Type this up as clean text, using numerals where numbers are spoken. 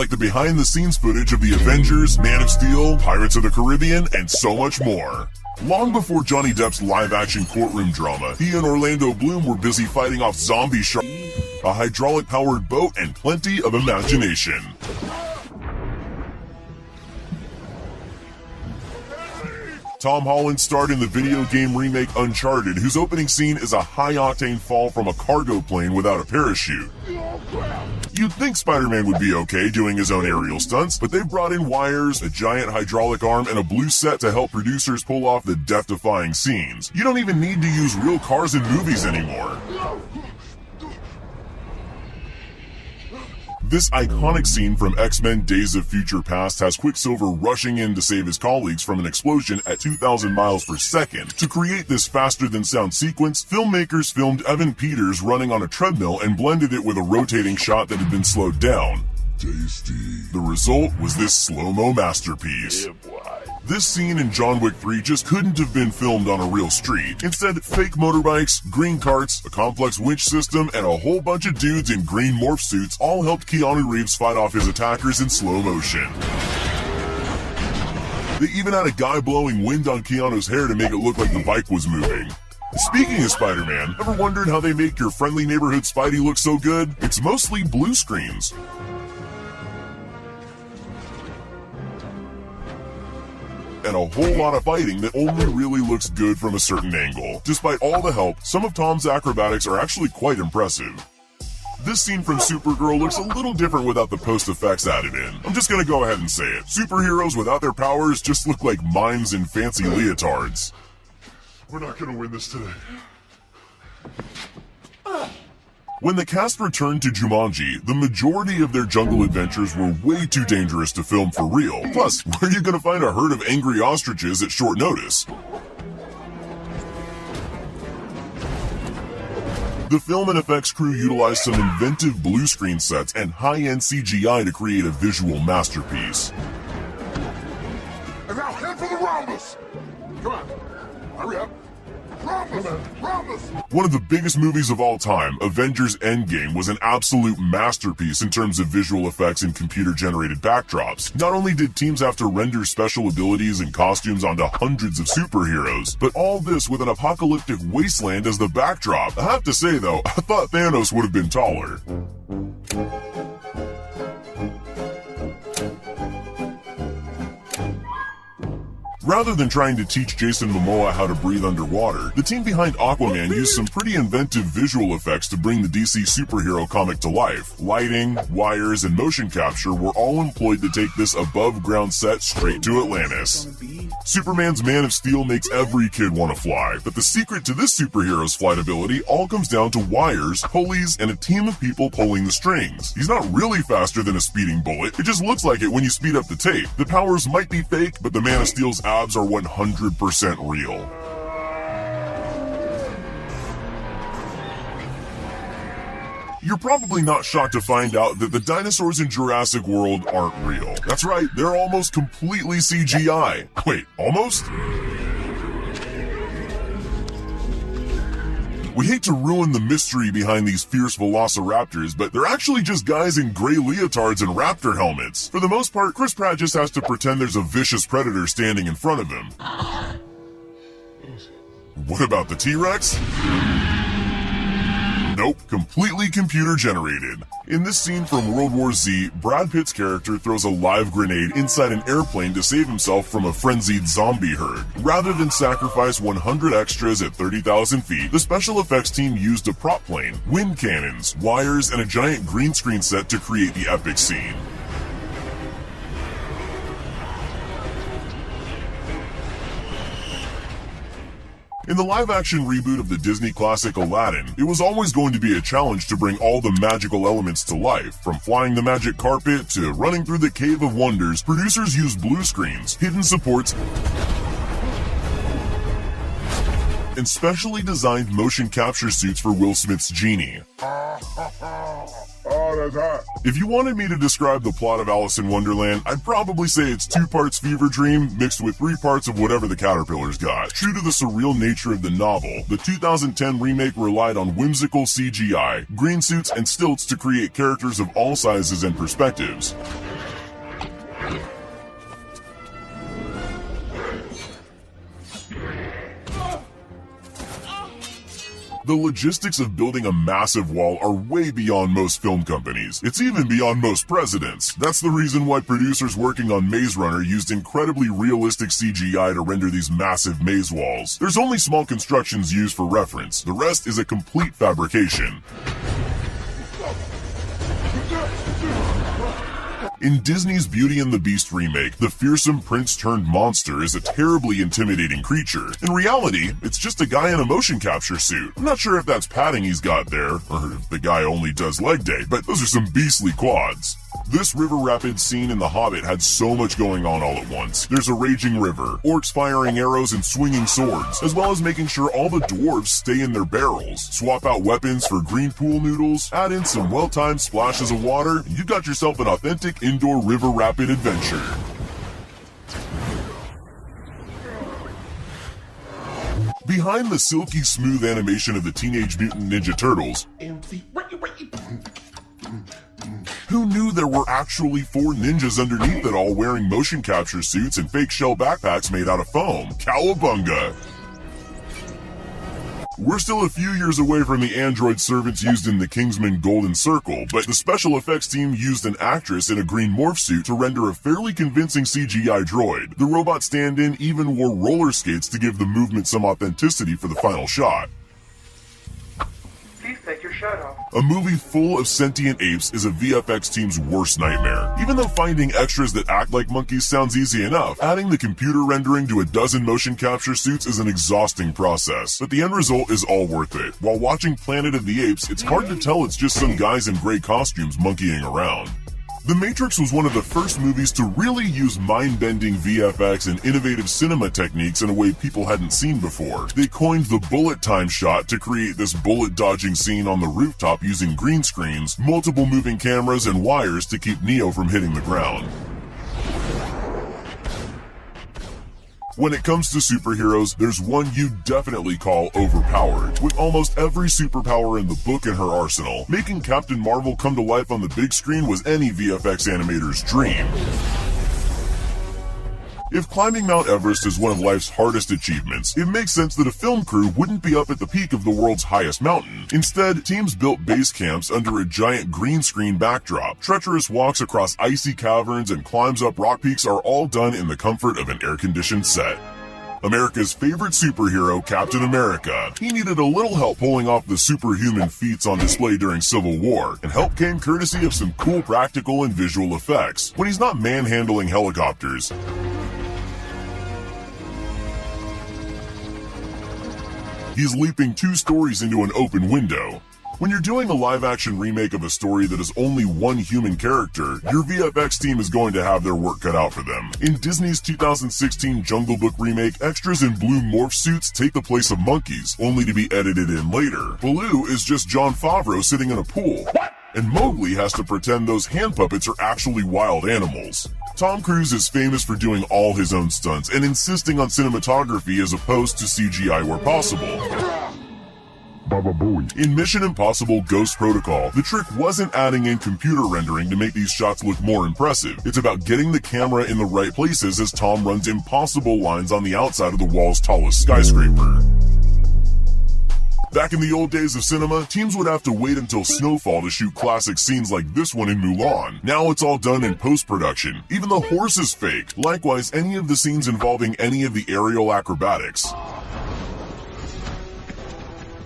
like the behind-the-scenes footage of the Avengers, Man of Steel, Pirates of the Caribbean, and so much more. Long before Johnny Depp's live-action courtroom drama, he and Orlando Bloom were busy fighting off zombie sharks, a hydraulic-powered boat, and plenty of imagination. Tom Holland starred in the video game remake Uncharted, whose opening scene is a high-octane fall from a cargo plane without a parachute. You'd think Spider-Man would be okay doing his own aerial stunts, but they've brought in wires, a giant hydraulic arm, and a blue set to help producers pull off the death-defying scenes. You don't even need to use real cars in movies anymore. This iconic scene from X-Men Days of Future Past has Quicksilver rushing in to save his colleagues from an explosion at 2,000 miles per second. To create this faster-than-sound sequence, filmmakers filmed Evan Peters running on a treadmill and blended it with a rotating shot that had been slowed down. Tasty. The result was this slow-mo masterpiece. Yeah, boy. This scene in John Wick 3 just couldn't have been filmed on a real street. Instead, fake motorbikes, green carts, a complex winch system, and a whole bunch of dudes in green morph suits all helped Keanu Reeves fight off his attackers in slow motion. They even had a guy blowing wind on Keanu's hair to make it look like the bike was moving. Speaking of Spider-Man, ever wondered how they make your friendly neighborhood Spidey look so good? It's mostly blue screens. And a whole lot of fighting that only really looks good from a certain angle. Despite all the help, some of Tom's acrobatics are actually quite impressive. This scene from Supergirl looks a little different without the post-effects added in. I'm just gonna go ahead and say it. Superheroes without their powers just look like mimes in fancy leotards. We're not gonna win this today. When the cast returned to Jumanji, the majority of their jungle adventures were way too dangerous to film for real. Plus, where are you going to find a herd of angry ostriches at short notice? The film and effects crew utilized some inventive blue screen sets and high-end CGI to create a visual masterpiece. And now head for the rhombus! Come on, hurry up. One of the biggest movies of all time, Avengers Endgame, was an absolute masterpiece in terms of visual effects and computer-generated backdrops. Not only did teams have to render special abilities and costumes onto hundreds of superheroes, but all this with an apocalyptic wasteland as the backdrop. I have to say though, I thought Thanos would have been taller. Rather than trying to teach Jason Momoa how to breathe underwater, the team behind Aquaman used some pretty inventive visual effects to bring the DC superhero comic to life. Lighting, wires, and motion capture were all employed to take this above-ground set straight to Atlantis. Superman's Man of Steel makes every kid want to fly, but the secret to this superhero's flight ability all comes down to wires, pulleys, and a team of people pulling the strings. He's not really faster than a speeding bullet, it just looks like it when you speed up the tape. The powers might be fake, but the Man of Steel's abs are 100% real. You're probably not shocked to find out that the dinosaurs in Jurassic World aren't real. That's right, they're almost completely CGI. Wait, almost? We hate to ruin the mystery behind these fierce velociraptors, but they're actually just guys in gray leotards and raptor helmets. For the most part, Chris Pratt just has to pretend there's a vicious predator standing in front of him. What about the T-Rex? Nope, completely computer-generated. In this scene from World War Z, Brad Pitt's character throws a live grenade inside an airplane to save himself from a frenzied zombie herd. Rather than sacrifice 100 extras at 30,000 feet, the special effects team used a prop plane, wind cannons, wires, and a giant green screen set to create the epic scene. In the live-action reboot of the Disney classic Aladdin, it was always going to be a challenge to bring all the magical elements to life. From flying the magic carpet to running through the Cave of Wonders, producers used blue screens, hidden supports, and specially designed motion capture suits for Will Smith's genie. Oh, that's hot. If you wanted me to describe the plot of Alice in Wonderland, I'd probably say it's 2 parts fever dream mixed with 3 parts of whatever the caterpillars got. True to the surreal nature of the novel, the 2010 remake relied on whimsical CGI, green suits, and stilts to create characters of all sizes and perspectives. The logistics of building a massive wall are way beyond most film companies. It's even beyond most presidents. That's the reason why producers working on Maze Runner used incredibly realistic CGI to render these massive maze walls. There's only small constructions used for reference. The rest is a complete fabrication. In Disney's Beauty and the Beast remake, the fearsome prince-turned-monster is a terribly intimidating creature. In reality, it's just a guy in a motion capture suit. I'm not sure if that's padding he's got there, or if the guy only does leg day, but those are some beastly quads. This river rapids scene in The Hobbit had so much going on all at once. There's a raging river, orcs firing arrows and swinging swords, as well as making sure all the dwarves stay in their barrels. Swap out weapons for green pool noodles, add in some well-timed splashes of water, and you've got yourself an authentic indoor river rapid adventure. Behind the silky smooth animation of the Teenage Mutant Ninja Turtles, who knew there were actually 4 ninjas underneath it all wearing motion capture suits and fake shell backpacks made out of foam? Cowabunga! We're still a few years away from the android servants used in the Kingsman Golden Circle, but the special effects team used an actress in a green morph suit to render a fairly convincing CGI droid. The robot stand-in even wore roller skates to give the movement some authenticity for the final shot. Please take your shirt off. A movie full of sentient apes is a VFX team's worst nightmare. Even though finding extras that act like monkeys sounds easy enough, adding the computer rendering to a dozen motion capture suits is an exhausting process. But the end result is all worth it. While watching Planet of the Apes, it's hard to tell it's just some guys in gray costumes monkeying around. The Matrix was one of the first movies to really use mind-bending VFX and innovative cinema techniques in a way people hadn't seen before. They coined the bullet time shot to create this bullet-dodging scene on the rooftop using green screens, multiple moving cameras, and wires to keep Neo from hitting the ground. When it comes to superheroes, there's one you definitely call overpowered, with almost every superpower in the book in her arsenal. Making Captain Marvel come to life on the big screen was any VFX animator's dream. If climbing Mount Everest is one of life's hardest achievements, it makes sense that a film crew wouldn't be up at the peak of the world's highest mountain. Instead, teams built base camps under a giant green screen backdrop. Treacherous walks across icy caverns and climbs up rock peaks are all done in the comfort of an air-conditioned set. America's favorite superhero, Captain America. He needed a little help pulling off the superhuman feats on display during Civil War, and help came courtesy of some cool practical and visual effects. When he's not manhandling helicopters, he's leaping 2 stories into an open window. When you're doing a live-action remake of a story that is only one human character, your VFX team is going to have their work cut out for them. In Disney's 2016 Jungle Book remake, extras in blue morph suits take the place of monkeys, only to be edited in later. Baloo is just Jon Favreau sitting in a pool. And Mowgli has to pretend those hand puppets are actually wild animals. Tom Cruise is famous for doing all his own stunts and insisting on cinematography as opposed to CGI where possible. In Mission Impossible Ghost Protocol, the trick wasn't adding in computer rendering to make these shots look more impressive. It's about getting the camera in the right places as Tom runs impossible lines on the outside of the wall's tallest skyscraper. Back in the old days of cinema, teams would have to wait until snowfall to shoot classic scenes like this one in Mulan. Now it's all done in post-production. Even the horse is fake. Likewise, any of the scenes involving any of the aerial acrobatics.